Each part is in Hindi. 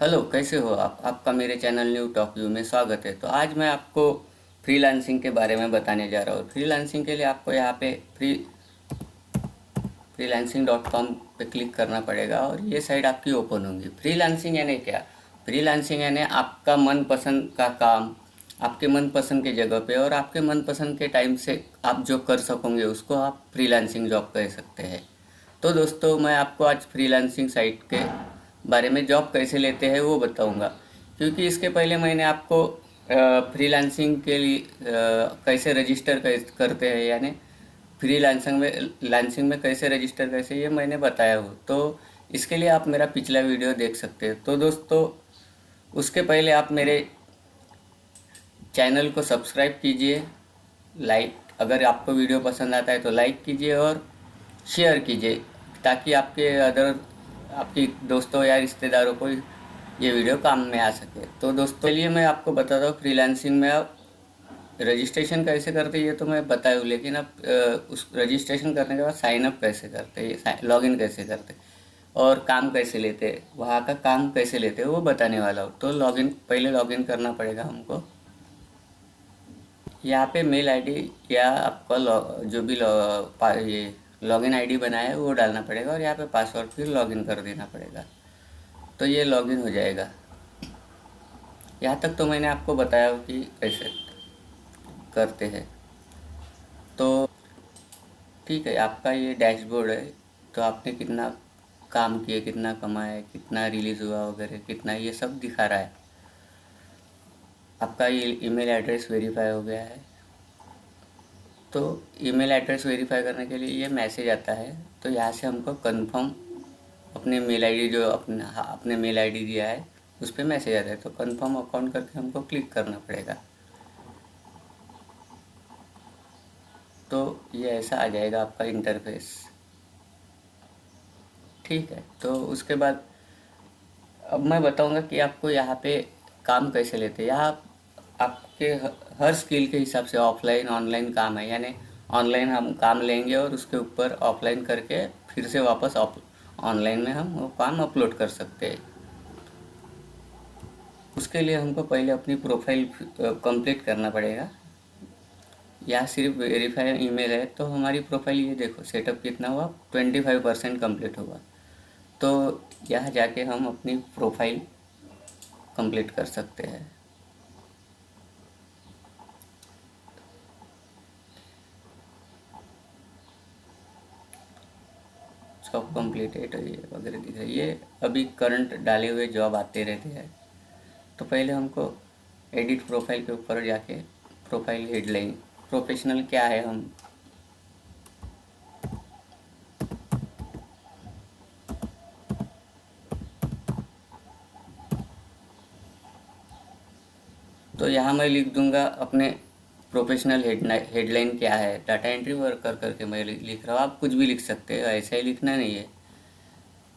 हेलो, कैसे हो आप? आपका मेरे चैनल न्यू टॉक यू में स्वागत है। तो आज मैं आपको फ्रीलांसिंग के बारे में बताने जा रहा हूँ। फ्रीलांसिंग के लिए आपको यहाँ पे freelancing.com पे क्लिक करना पड़ेगा और ये साइट आपकी ओपन होगी। फ्रीलांसिंग यानी क्या? फ्रीलांसिंग यानी आपका मनपसंद का काम आपके मनपसंद के जगह पे और आपके मनपसंद के टाइम से आप जो कर सकोगे उसको आप फ्रीलांसिंग जॉब कह सकते हैं। तो दोस्तों, मैं आपको आज फ्रीलांसिंग साइट के बारे में जॉब कैसे लेते हैं वो बताऊंगा, क्योंकि इसके पहले मैंने आपको फ्रीलांसिंग के लिए कैसे रजिस्टर करते हैं, यानी फ्रीलांसिंग में कैसे रजिस्टर कैसे, ये मैंने बताया हो। तो इसके लिए आप मेरा पिछला वीडियो देख सकते हैं। तो दोस्तों, उसके पहले आप मेरे चैनल को सब्सक्राइब कीजिए, लाइक अगर आपको वीडियो पसंद आता है तो लाइक कीजिए और शेयर कीजिए, ताकि आपकी दोस्तों या रिश्तेदारों को ये वीडियो काम में आ सके। तो दोस्तों, चलिए मैं आपको बताता हूँ फ्रीलांसिंग में आप रजिस्ट्रेशन कैसे करते हैं। ये तो मैं बताया हूँ, लेकिन अब उस रजिस्ट्रेशन करने के बाद साइन अप कैसे करते हैं, लॉगिन कैसे करते हैं और काम कैसे लेते हैं, वहाँ का काम कैसे लेते हैं वो बताने वाला हूँ। तो पहले लॉगिन करना पड़ेगा हमको। यहाँ पे मेल आईडी या आपका जो भी ये लॉगिन आईडी बनाया है वो डालना पड़ेगा और यहाँ पे पासवर्ड फिर लॉगिन कर देना पड़ेगा। तो ये लॉगिन हो जाएगा। यहाँ तक तो मैंने आपको बताया हो कि कैसे करते हैं। तो ठीक है, आपका ये डैशबोर्ड है। तो आपने कितना काम किया, कितना कमाया, कितना रिलीज़ हुआ वगैरह, कितना, ये सब दिखा रहा है। आपका ये ईमेल एड्रेस वेरीफाई हो गया है। तो ईमेल एड्रेस वेरीफाई करने के लिए ये मैसेज आता है। तो यहाँ से हमको कंफर्म अपने मेल आईडी, जो अपने मेल आईडी दिया है उस पर मैसेज आता है। तो कंफर्म अकाउंट करके हमको क्लिक करना पड़ेगा। तो ये ऐसा आ जाएगा आपका इंटरफेस। ठीक है, तो उसके बाद अब मैं बताऊंगा कि आपको यहाँ पे काम कैसे लेते हैं। यहाँ आपके हर स्किल के हिसाब से ऑफलाइन ऑनलाइन काम है, यानी ऑनलाइन हम काम लेंगे और उसके ऊपर ऑफलाइन करके फिर से वापस ऑनलाइन में हम वो काम अपलोड कर सकते हैं। उसके लिए हमको पहले अपनी प्रोफाइल कंप्लीट करना पड़ेगा। यहाँ सिर्फ वेरीफाई ईमेल है, तो हमारी प्रोफाइल ये देखो, सेटअप कितना हुआ, 25% कंप्लीट हुआ। तो यहाँ जाके हम अपनी प्रोफाइल कंप्लीट कर सकते हैं। जॉब कंप्लीटेड ये वगैरह दिख रही है। ये अभी करंट डाले हुए जॉब आते रहते हैं। तो पहले हमको एडिट प्रोफाइल के ऊपर जाके प्रोफाइल हेडलाइन, प्रोफेशनल क्या है हम, तो यहाँ मैं लिख दूंगा अपने प्रोफेशनल हेडलाइन क्या है। डाटा एंट्री वर्कर करके मैं लिख रहा हूँ, आप कुछ भी लिख सकते हैं, ऐसा ही लिखना नहीं है।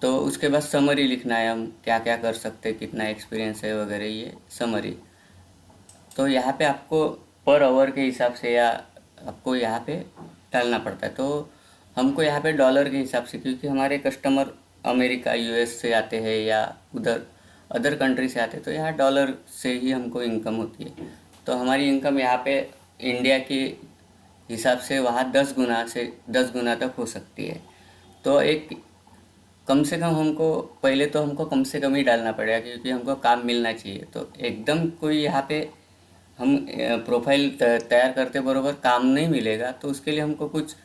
तो उसके बाद समरी लिखना है, हम क्या क्या कर सकते हैं, कितना एक्सपीरियंस है वगैरह, ये समरी। तो यहाँ पे आपको पर आवर के हिसाब से या आपको यहाँ पे डालना पड़ता है। तो हमको यहाँ पे डॉलर के हिसाब से, क्योंकि हमारे कस्टमर अमेरिका यूएस से आते हैं या उधर अदर कंट्री से आते हैं, तो यहाँ डॉलर से ही हमको इनकम होती है। तो हमारी इनकम यहाँ पे इंडिया के हिसाब से वहाँ 10 गुना तक हो सकती है। तो एक कम से कम हमको पहले तो हमको कम से कम ही डालना पड़ेगा, क्योंकि हमको काम मिलना चाहिए। तो एकदम कोई यहाँ पे हम प्रोफाइल तैयार करते बरोबर काम नहीं मिलेगा, तो उसके लिए हमको कुछ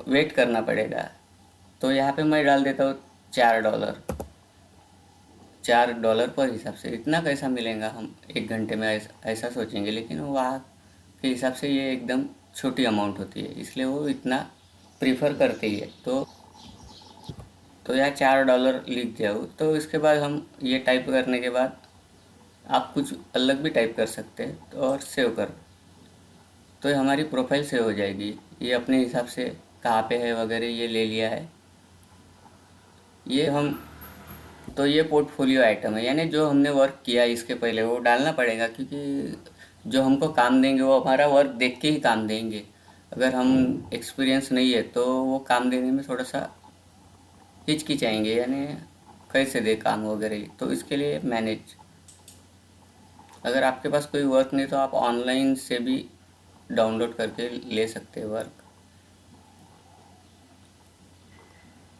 वेट करना पड़ेगा। तो यहाँ पे मैं डाल देता हूँ $4। $4 पर हिसाब से इतना कैसा मिलेगा हम एक घंटे में, ऐसा सोचेंगे, लेकिन वहाँ के हिसाब से ये एकदम छोटी अमाउंट होती है, इसलिए वो इतना प्रीफर करते ही है। तो यहाँ $4 लिख जाओ। तो इसके बाद हम ये टाइप करने के बाद आप कुछ अलग भी टाइप कर सकते हैं, तो और सेव कर, तो ये हमारी प्रोफाइल सेव हो जाएगी। ये अपने हिसाब से कहाँ पे है वगैरह ये ले लिया है। ये हम तो ये पोर्टफोलियो आइटम है, यानी जो हमने वर्क किया इसके पहले वो डालना पड़ेगा, क्योंकि जो हमको काम देंगे वो हमारा वर्क देख के ही काम देंगे। अगर हम एक्सपीरियंस नहीं है तो वो काम देने में थोड़ा सा हिचकिचाएंगे, यानी कैसे दे काम वगैरह, तो इसके लिए मैनेज। अगर आपके पास कोई वर्क नहीं तो आप ऑनलाइन से भी डाउनलोड करके ले सकते हैं वर्क।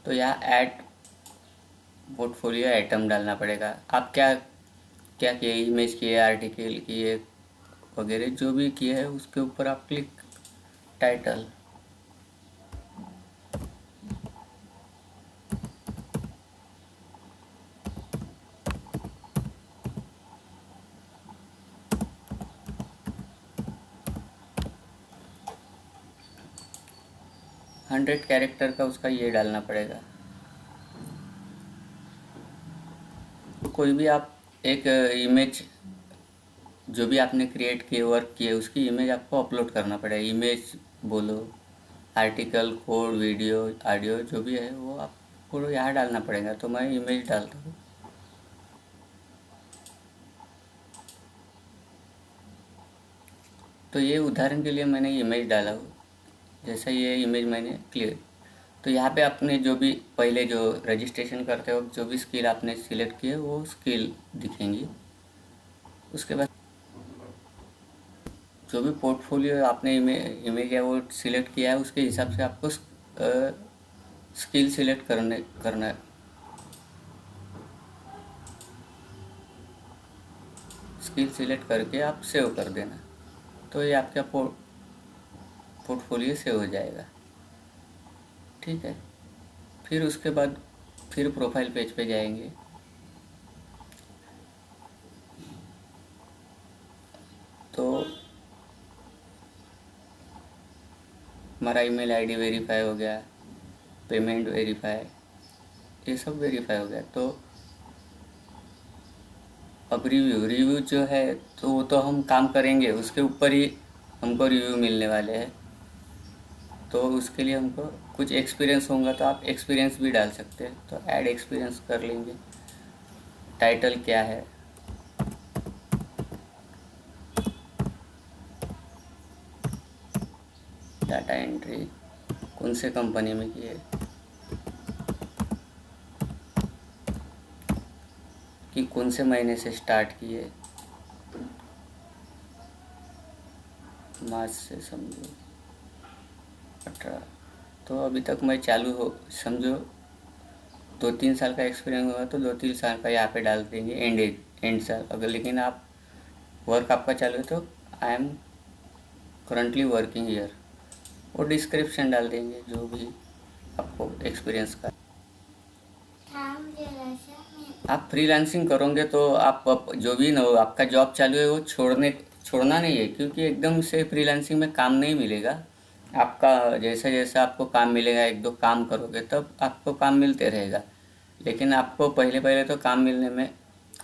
तो यहाँ ऐड पोर्टफोलियो आइटम डालना पड़ेगा। आप क्या क्या किए, इमेज किए, आर्टिकल किए वगैरह जो भी किए है उसके ऊपर आप क्लिक। टाइटल, 100 कैरेक्टर का उसका ये डालना पड़ेगा। तो कोई भी आप एक इमेज जो भी आपने क्रिएट किए, वर्क किए, उसकी इमेज आपको अपलोड करना पड़ेगा। इमेज बोलो, आर्टिकल, कोड, वीडियो, ऑडियो जो भी है वो आपको यहाँ डालना पड़ेगा। तो मैं इमेज डालता हूँ। तो ये उदाहरण के लिए मैंने इमेज डाला हूँ। जैसा ये इमेज मैंने क्लियर, तो यहाँ पे आपने जो भी पहले जो रजिस्ट्रेशन करते वक्त जो भी स्किल आपने सिलेक्ट किए वो स्किल दिखेंगी। उसके बाद जो भी पोर्टफोलियो आपने इमेज या वो सिलेक्ट किया है उसके हिसाब से आपको स्किल सिलेक्ट करना स्किल सिलेक्ट करके आप सेव कर देना। तो ये आपका पोर्टफोलियो सेव हो जाएगा। ठीक है। फिर उसके बाद फिर प्रोफाइल पेज पे जाएंगे। तो हमारा ईमेल आईडी वेरीफाई हो गया, पेमेंट वेरीफाई, ये सब वेरीफाई हो गया। तो अब रिव्यू जो है तो वो तो हम काम करेंगे उसके ऊपर ही हमको रिव्यू मिलने वाले हैं। तो उसके लिए हमको कुछ एक्सपीरियंस होगा तो आप एक्सपीरियंस भी डाल सकते हैं। तो ऐड एक्सपीरियंस कर लेंगे। टाइटल क्या है, डाटा एंट्री, कौन से कंपनी में किए, कि कौन से महीने से स्टार्ट किए, मार्च से समझो 18। तो अभी तक मैं चालू हो, समझो 2-3 साल का एक्सपीरियंस होगा तो 2-3 साल का यहाँ पे डाल देंगे एंड साल। अगर लेकिन आप वर्क आपका चालू है तो I am currently working year, और डिस्क्रिप्शन डाल देंगे जो भी आपको एक्सपीरियंस का। आप फ्रीलांसिंग करोगे तो आप जो भी ना हो आपका जॉब चालू है वो छोड़ना नहीं है, क्योंकि एकदम से फ्रीलांसिंग में काम नहीं मिलेगा। आपका जैसा जैसा आपको काम मिलेगा, 1-2 काम करोगे तब आपको काम मिलते रहेगा। लेकिन आपको पहले पहले तो काम मिलने में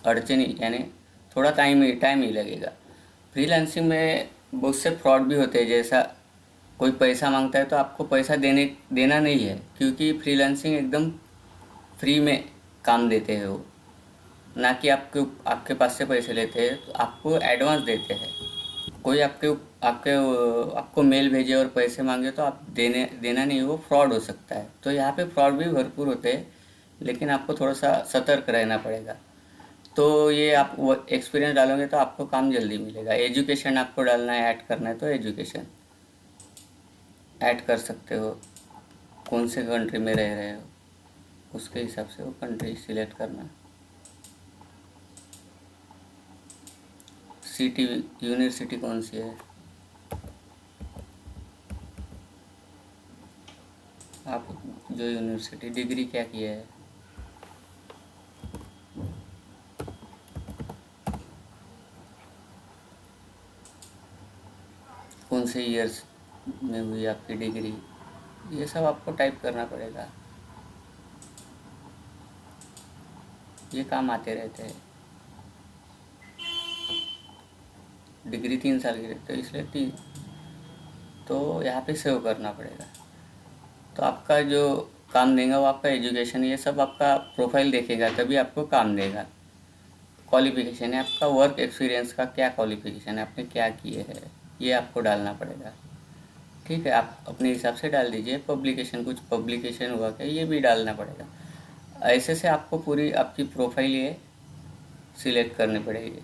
अड़चनी, यानी थोड़ा टाइम ही लगेगा। फ्रीलांसिंग में बहुत से फ्रॉड भी होते हैं। जैसा कोई पैसा मांगता है तो आपको पैसा देना नहीं है, क्योंकि फ्रीलांसिंग एकदम फ्री में काम देते हैं वो, ना कि आपके पास से पैसे लेते हैं। तो आपको एडवांस देते हैं। कोई आपके आपको मेल भेजे और पैसे मांगे तो आप देना नहीं, वो फ्रॉड हो सकता है। तो यहाँ पे फ्रॉड भी भरपूर होते हैं, लेकिन आपको थोड़ा सा सतर्क रहना पड़ेगा। तो ये आप वो एक्सपीरियंस डालोगे तो आपको काम जल्दी मिलेगा। एजुकेशन आपको डालना है, ऐड करना है तो एजुकेशन ऐड कर सकते हो। कौन से कंट्री में रह रहे हो उसके हिसाब से वो कंट्री सिलेक्ट करना। सिटी, यूनिवर्सिटी कौन सी है, आप जो यूनिवर्सिटी, डिग्री क्या किया है, कौन से ईयर्स में हुई आपकी डिग्री, ये सब आपको टाइप करना पड़ेगा। ये काम आते रहते हैं। डिग्री 3 साल की रहती है, इसलिए 3, तो यहाँ पे सेव करना पड़ेगा। तो आपका जो काम देगा वो आपका एजुकेशन, ये सब आपका प्रोफाइल देखेगा तभी आपको काम देगा। क्वालिफिकेशन है आपका, वर्क एक्सपीरियंस का क्या क्वालिफिकेशन है, आपने क्या किए है, ये आपको डालना पड़ेगा। ठीक है, आप अपने हिसाब से डाल दीजिए। पब्लिकेशन, कुछ पब्लिकेशन हुआ क्या, ये भी डालना पड़ेगा। ऐसे से आपको पूरी आपकी प्रोफाइल ये सिलेक्ट करनी पड़ेगी।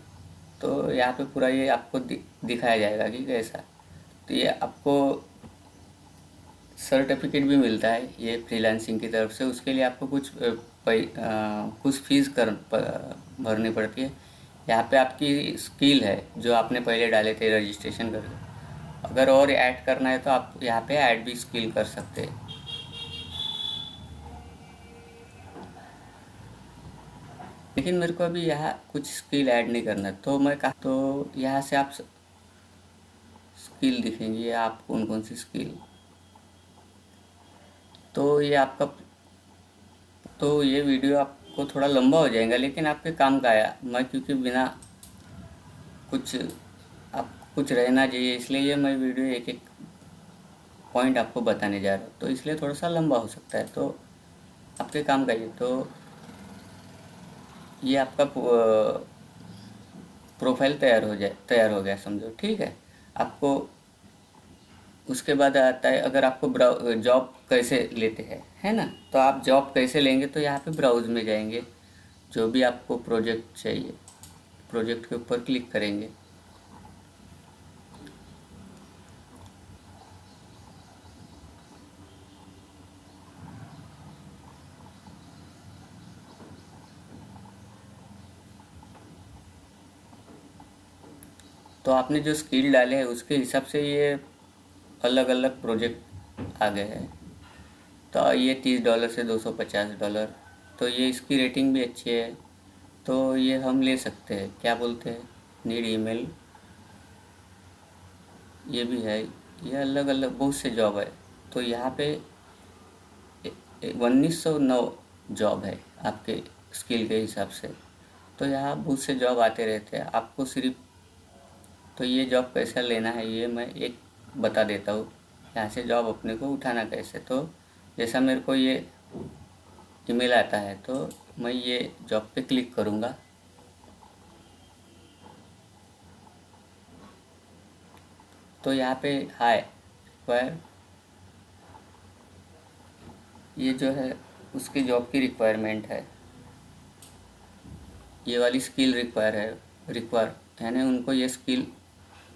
तो यहाँ पे पूरा ये आपको दिखाया जाएगा कि कैसा। तो ये आपको सर्टिफिकेट भी मिलता है ये फ्रीलांसिंग की तरफ से। उसके लिए आपको कुछ फीस भरनी पड़ती है। यहाँ पे आपकी स्किल है जो आपने पहले डाले थे रजिस्ट्रेशन करके, अगर और ऐड करना है तो आप यहाँ पे ऐड भी स्किल कर सकते हैं। लेकिन मेरे को अभी यहाँ कुछ स्किल ऐड नहीं करना है, तो मैं कहा तो यहाँ से आप स्किल दिखेंगी, आप कौन कौन सी स्किल। तो ये आपका, तो ये वीडियो आपको थोड़ा लंबा हो जाएगा, लेकिन आपके काम का आया मैं, क्योंकि बिना कुछ आप कुछ रहना चाहिए, इसलिए ये मैं वीडियो एक एक पॉइंट आपको बताने जा रहा हूँ, तो इसलिए थोड़ा सा लंबा हो सकता है। तो आपके काम का ये, तो ये आपका प्रोफाइल तैयार हो गया समझो, ठीक है। आपको उसके बाद आता है, अगर आपको जॉब कैसे लेते हैं, है ना, तो आप जॉब कैसे लेंगे, तो यहाँ पे ब्राउज में जाएंगे, जो भी आपको प्रोजेक्ट चाहिए प्रोजेक्ट के ऊपर क्लिक करेंगे। तो आपने जो स्किल डाले हैं उसके हिसाब से ये अलग अलग प्रोजेक्ट आ गए हैं। तो ये $30 से $250, तो ये इसकी रेटिंग भी अच्छी है, तो ये हम ले सकते हैं। क्या बोलते हैं, नीड ईमेल, ये भी है। ये अलग अलग बहुत से जॉब है। तो यहाँ पे 1909 जॉब है आपके स्किल के हिसाब से। तो यहाँ बहुत से जॉब आते रहते हैं, आपको सिर्फ, तो ये जॉब कैसा लेना है ये मैं एक बता देता हूँ। यहाँ से जॉब अपने को उठाना कैसे, तो जैसा मेरे को ये ईमेल आता है तो मैं ये जॉब पे क्लिक करूँगा। तो यहाँ पे हाय रिक्वायर, ये जो है उसकी जॉब की रिक्वायरमेंट है, ये वाली स्किल रिक्वायर यानी उनको ये स्किल,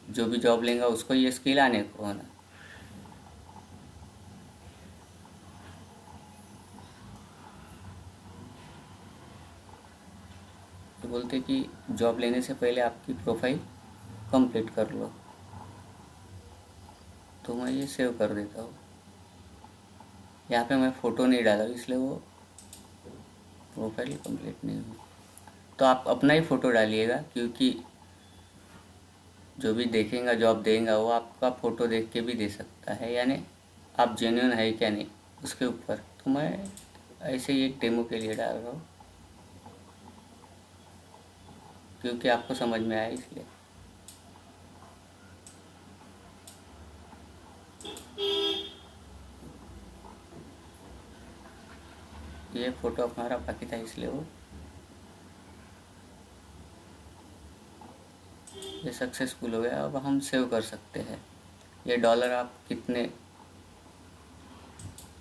जो भी जॉब लेंगे उसको ये स्किल आने को होना। तो बोलते कि जॉब लेने से पहले आपकी प्रोफाइल कंप्लीट कर लो, तो मैं ये सेव कर देता हूँ। यहाँ पे मैं फ़ोटो नहीं डाला इसलिए वो प्रोफाइल कंप्लीट नहीं हुई। तो आप अपना ही फ़ोटो डालिएगा, क्योंकि जो भी देखेगा जॉब देगा वो आपका फ़ोटो देख के भी दे सकता है, यानी आप जेन्युइन है क्या नहीं उसके ऊपर। तो मैं ऐसे ही एक डेमो के लिए डाल रहा हूँ, क्योंकि आपको समझ में आया इसलिए। ये फ़ोटो हमारा बाकी था इसलिए वो ये सक्सेसफुल हो गया। अब हम सेव कर सकते हैं। ये डॉलर आप कितने,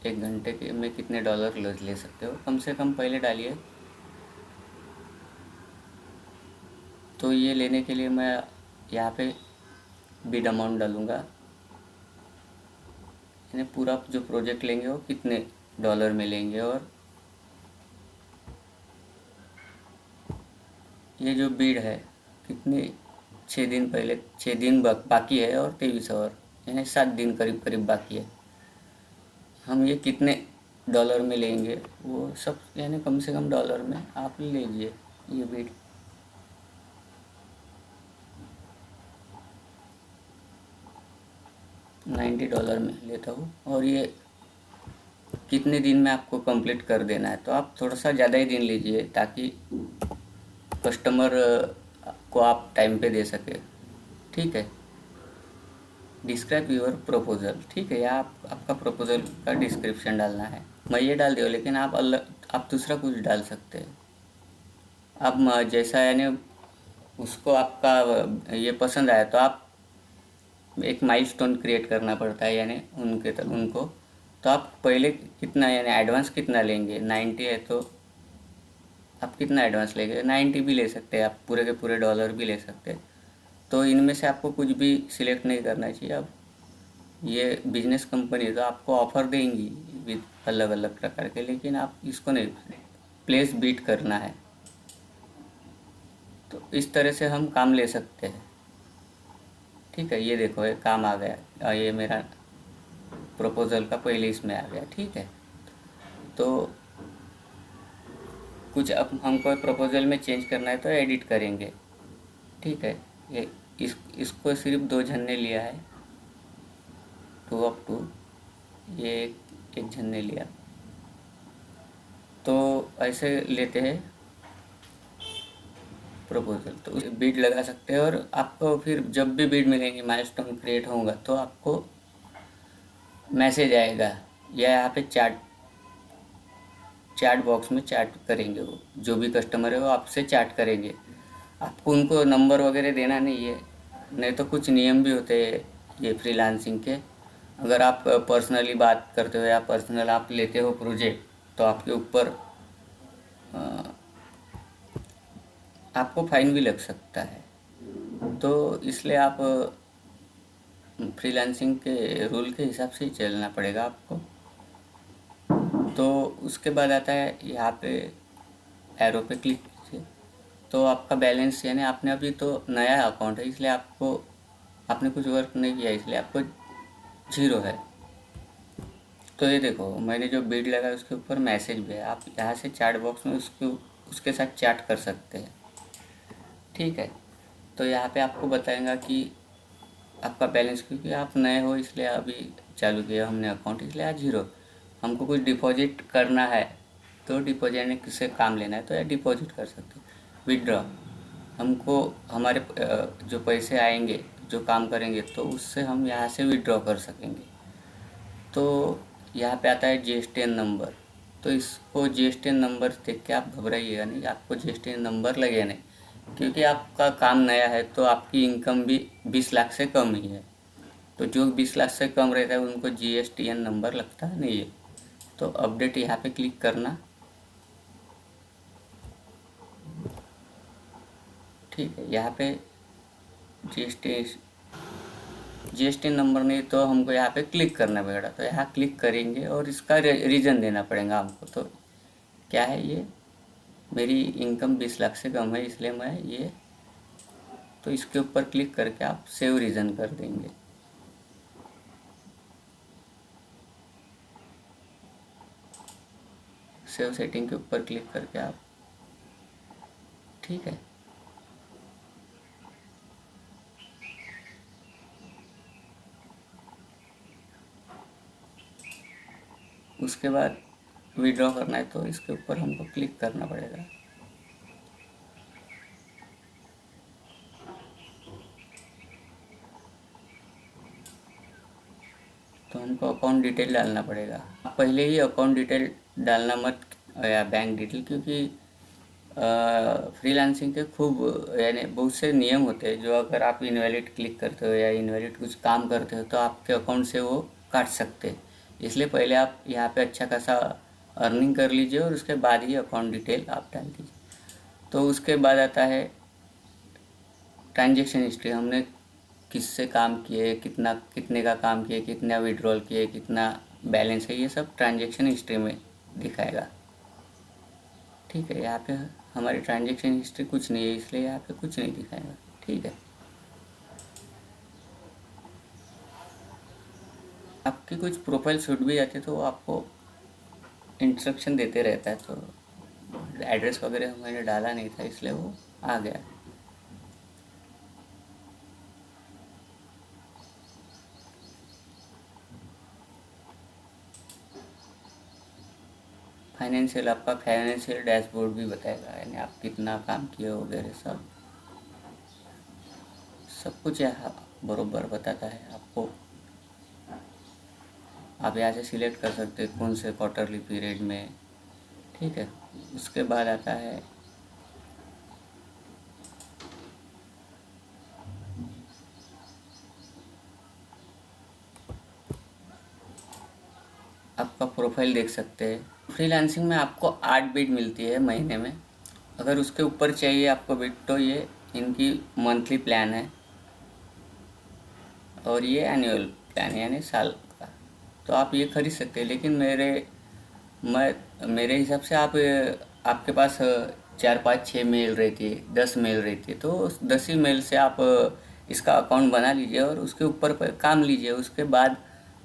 एक घंटे के में कितने डॉलर ले सकते हो, कम से कम पहले डालिए। तो ये लेने के लिए मैं यहाँ पे बिड अमाउंट डालूँगा, यानी पूरा जो प्रोजेक्ट लेंगे वो कितने डॉलर में लेंगे। और ये जो बिड है कितने, 6 दिन पहले, 6 दिन बाकी है और 23 आवर, यानी 7 दिन करीब करीब बाकी है। हम ये कितने डॉलर में लेंगे वो सब, यानी कम से कम डॉलर में आप लीजिए ये बिड। $90 में लेता हूँ। और ये कितने दिन में आपको कंप्लीट कर देना है, तो आप थोड़ा सा ज़्यादा ही दिन लीजिए, ताकि कस्टमर को आप टाइम पे दे सके, ठीक है। डिस्क्राइब यूर प्रपोजल, ठीक है, या आपका प्रपोजल का डिस्क्रिप्शन डालना है। मैं ये डाल दिया, लेकिन आप दूसरा कुछ डाल सकते हैं। आप जैसा यानी उसको आपका ये पसंद आया तो आप एक माइलस्टोन क्रिएट करना पड़ता है, यानी उनको तो आप पहले कितना यानी एडवांस कितना लेंगे, 90 है तो आप कितना एडवांस लेंगे, 90 भी ले सकते हैं आप, पूरे के पूरे डॉलर भी ले सकते हैं। तो इनमें से आपको कुछ भी सिलेक्ट नहीं करना चाहिए। अब ये बिजनेस कंपनी तो आपको ऑफर देंगी विद अलग अलग प्रकार के, लेकिन आप इसको नहीं, प्लेस बीट करना है। तो इस तरह से हम काम ले सकते हैं। ठीक है, ये देखो ये काम आ गया, ये मेरा प्रपोजल का पहले इसमें आ गया। ठीक है, तो कुछ अब हमको प्रपोजल में चेंज करना है तो एडिट करेंगे। ठीक है, ये इसको सिर्फ 2 जन ने लिया है, 2 ये एक जन ने लिया। तो ऐसे लेते हैं प्रपोजल, तो बीड लगा सकते हैं। और आपको फिर जब भी बीड मिलेंगे, माइलस्टोन क्रिएट होगा तो आपको मैसेज आएगा, या यहाँ पे चैट बॉक्स में चैट करेंगे। वो जो भी कस्टमर है वो आपसे चैट करेंगे। आपको उनको नंबर वगैरह देना नहीं है, नहीं तो कुछ नियम भी होते हैं ये फ्रीलांसिंग के। अगर आप पर्सनली बात करते हो या पर्सनल आप लेते हो प्रोजेक्ट, तो आपके ऊपर आपको फाइन भी लग सकता है। तो इसलिए आप फ्रीलांसिंग के रूल के हिसाब से ही चलना पड़ेगा आपको। तो उसके बाद आता है यहाँ पे एरो पे क्लिक कीजिए, तो आपका बैलेंस, यानी आपने अभी तो नया अकाउंट है इसलिए आपने कुछ वर्क नहीं किया, इसलिए आपको 0 है। तो ये देखो मैंने जो बीड लगाया उसके ऊपर मैसेज भी है, आप यहाँ से चैट बॉक्स में उसके साथ चैट कर सकते हैं। ठीक है, तो यहाँ पे आपको बताएगा कि आपका बैलेंस, क्योंकि आप नए हो इसलिए अभी चालू किया हमने अकाउंट, इसलिए आज 0। हमको कुछ डिपॉजिट करना है तो डिपॉजिट ने किससे काम लेना है तो या डिपॉजिट कर सकते हैं। विड्रॉ, हमको हमारे जो पैसे आएंगे जो काम करेंगे तो उससे हम यहाँ से विड्रॉ कर सकेंगे। तो यहाँ पे आता है जीएसटीएन नंबर, तो इसको जीएसटीएन नंबर देख के आप घबराइएगा नहीं, आपको जीएसटीएन नंबर लगे नहीं, क्योंकि आपका काम नया है तो आपकी इनकम भी 20 लाख से कम ही है। तो जो 20 लाख से कम रहता है उनको जीएसटीएन नंबर लगता नहीं है। तो अपडेट यहाँ पे क्लिक करना। ठीक है, यहाँ पे जीएसटी नंबर नहीं तो हमको यहाँ पे क्लिक करना पड़ेगा। तो यहाँ क्लिक करेंगे और इसका रीज़न देना पड़ेगा हमको। तो क्या है ये, मेरी इनकम 20 लाख से कम है इसलिए मैं ये, तो इसके ऊपर क्लिक करके आप सेव रीज़न कर देंगे। सेव सेटिंग के ऊपर क्लिक करके आप, ठीक है, उसके बाद विड्रॉ करना है तो इसके ऊपर हमको क्लिक करना पड़ेगा। तो हमको अकाउंट डिटेल डालना पड़ेगा। आप पहले ही अकाउंट डिटेल डालना मत, या बैंक डिटेल, क्योंकि फ्रीलांसिंग के खूब यानी बहुत से नियम होते हैं जो अगर आप इनवैलिड क्लिक करते हो या इनवैलिड कुछ काम करते हो तो आपके अकाउंट से वो काट सकते हैं। इसलिए पहले आप यहाँ पे अच्छा खासा अर्निंग कर लीजिए और उसके बाद ही अकाउंट डिटेल आप डाल दीजिए। तो उसके बाद आता है ट्रांजेक्शन हिस्ट्री, हमने किससे काम किए, कितने का काम किए, कितना विड्रॉल किए, कितना बैलेंस है, ये सब ट्रांजेक्शन हिस्ट्री में दिखाएगा। ठीक है, यहाँ पे हमारी ट्रांजेक्शन हिस्ट्री कुछ नहीं है इसलिए यहाँ पे कुछ नहीं दिखाएगा। ठीक है, आपकी कुछ प्रोफाइल छूट भी जाती है तो वो आपको इंस्ट्रक्शन देते रहता है। तो एड्रेस वगैरह मैंने डाला नहीं था इसलिए वो आ गया। फाइनेंशियल, आपका फाइनेंशियल डैशबोर्ड भी बताएगा, यानी आप कितना काम किए वगैरह सब कुछ यहाँ बरोबर बताता है आपको। आप यहाँ से सिलेक्ट कर सकते हैं कौन से क्वार्टरली पीरियड में। ठीक है, उसके बाद आता है आपका प्रोफाइल देख सकते हैं। फ्रीलांसिंग में आपको 8 बीट मिलती है महीने में, अगर उसके ऊपर चाहिए आपको बिट तो ये इनकी मंथली प्लान है और ये एनुअल प्लान यानी साल का, तो आप ये खरीद सकते हैं। लेकिन मेरे हिसाब से आपके पास 4 5 6 मेल रहती है, 10 मेल रहती है, तो उस 10 ही मेल से आप इसका अकाउंट बना लीजिए और उसके ऊपर काम लीजिए। उसके बाद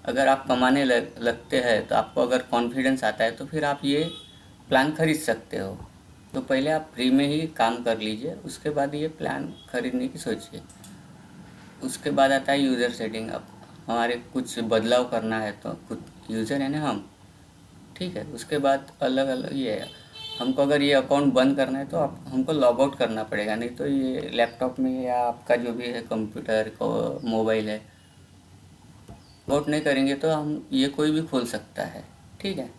अगर आप कमाने लगते हैं तो आपको अगर कॉन्फिडेंस आता है तो फिर आप ये प्लान खरीद सकते हो। तो पहले आप फ्री में ही काम कर लीजिए, उसके बाद ये प्लान खरीदने की सोचिए। उसके बाद आता है यूज़र सेटिंग। अब हमारे कुछ बदलाव करना है तो कुछ यूज़र है ना हम, ठीक है। उसके बाद अलग अलग ये है, हमको अगर ये अकाउंट बंद करना है तो आप हमको लॉग आउट करना पड़ेगा, नहीं तो ये लैपटॉप में या आपका जो भी है कंप्यूटर को मोबाइल है, लॉग आउट नहीं करेंगे तो हम ये कोई भी खोल सकता है, ठीक है।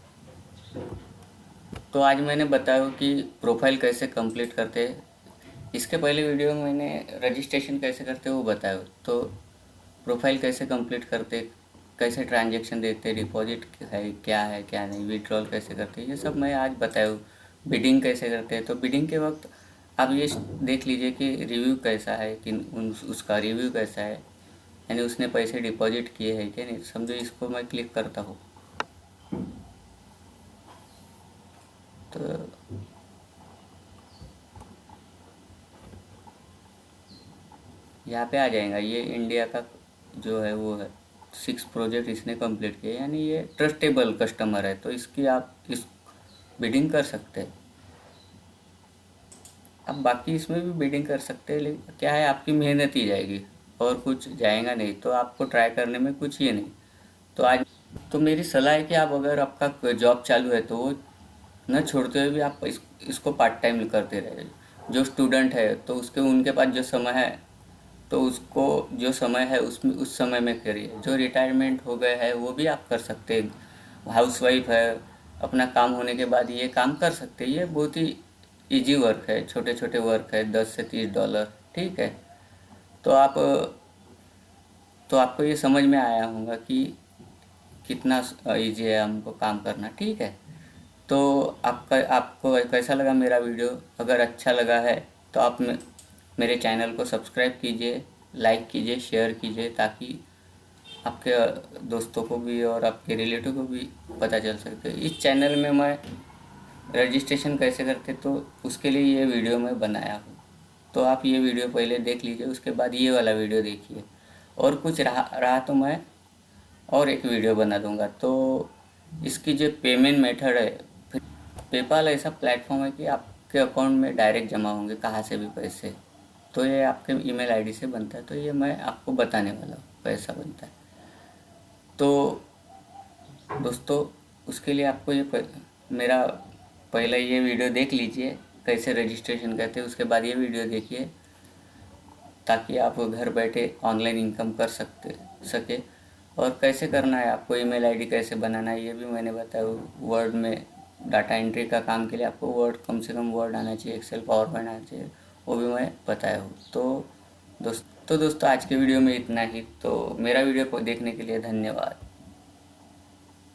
तो आज मैंने बताया कि प्रोफाइल कैसे कंप्लीट करते हैं। इसके पहले वीडियो में मैंने रजिस्ट्रेशन कैसे करते वो बताया। तो प्रोफाइल कैसे कंप्लीट करते, कैसे ट्रांजैक्शन देते, डिपॉजिट है क्या नहीं, विड्रॉल कैसे करते, ये सब मैं आज बताया हूँ। बिडिंग कैसे करते हैं, तो बिडिंग के वक्त आप ये देख लीजिए कि रिव्यू कैसा है, कि उसका रिव्यू कैसा है, यानी उसने पैसे डिपॉजिट किए हैं कि नहीं। समझो इसको मैं क्लिक करता हूँ तो यहाँ पे आ जाएगा, ये इंडिया का जो है वो है 6 प्रोजेक्ट इसने कंप्लीट किए, यानी ये ट्रस्टेबल कस्टमर है, तो इसकी आप इस बिडिंग कर सकते हैं। अब बाकी इसमें भी बिडिंग कर सकते हैं, लेकिन क्या है आपकी मेहनत ही जाएगी और कुछ जाएगा नहीं, तो आपको ट्राई करने में कुछ ये नहीं। तो आज तो मेरी सलाह है कि आप अगर आपका जॉब चालू है तो वो न छोड़ते हुए भी आप इसको पार्ट टाइम करते रहे। जो स्टूडेंट है तो उसके उनके पास जो समय है तो उसको जो समय है उसमें उस समय में करिए। जो रिटायरमेंट हो गए हैं वो भी आप कर सकते हैं। हाउसवाइफ है, अपना काम होने के बाद ये काम कर सकते हैं। ये बहुत ही इजी वर्क है, छोटे छोटे वर्क है, $10 से $30, ठीक है। तो आपको ये समझ में आया होगा कि कितना इजी है हमको काम करना, ठीक है। तो आपको कैसा लगा मेरा वीडियो? अगर अच्छा लगा है तो आप मेरे चैनल को सब्सक्राइब कीजिए, लाइक कीजिए, शेयर कीजिए, ताकि आपके दोस्तों को भी और आपके रिलेटिव को भी पता चल सके। इस चैनल में मैं रजिस्ट्रेशन कैसे करते तो उसके लिए ये वीडियो मैं बनाया हूँ। तो आप ये वीडियो पहले देख लीजिए, उसके बाद ये वाला वीडियो देखिए। और कुछ रहा तो मैं और एक वीडियो बना दूंगा। तो इसकी जो पेमेंट मेथड है, पेपाल ऐसा प्लेटफॉर्म है कि आपके अकाउंट में डायरेक्ट जमा होंगे कहाँ से भी पैसे। तो ये आपके ईमेल आईडी से बनता है, तो ये मैं आपको बताने वाला हूँ कैसा बनता है। तो दोस्तों उसके लिए आपको मेरा पहला ये वीडियो देख लीजिए कैसे रजिस्ट्रेशन करते हैं, उसके बाद ये वीडियो देखिए ताकि आप घर बैठे ऑनलाइन इनकम कर सके। और कैसे करना है, आपको ईमेल आईडी कैसे बनाना है ये भी मैंने बताया। वर्ड में डाटा एंट्री का काम के लिए आपको वर्ड, कम से कम वर्ड आना चाहिए, एक्सेल पावर पॉइंट आना चाहिए, वो भी मैं बताया हूँ। तो दोस्तों आज के वीडियो में इतना ही। तो मेरा वीडियो को देखने के लिए धन्यवाद।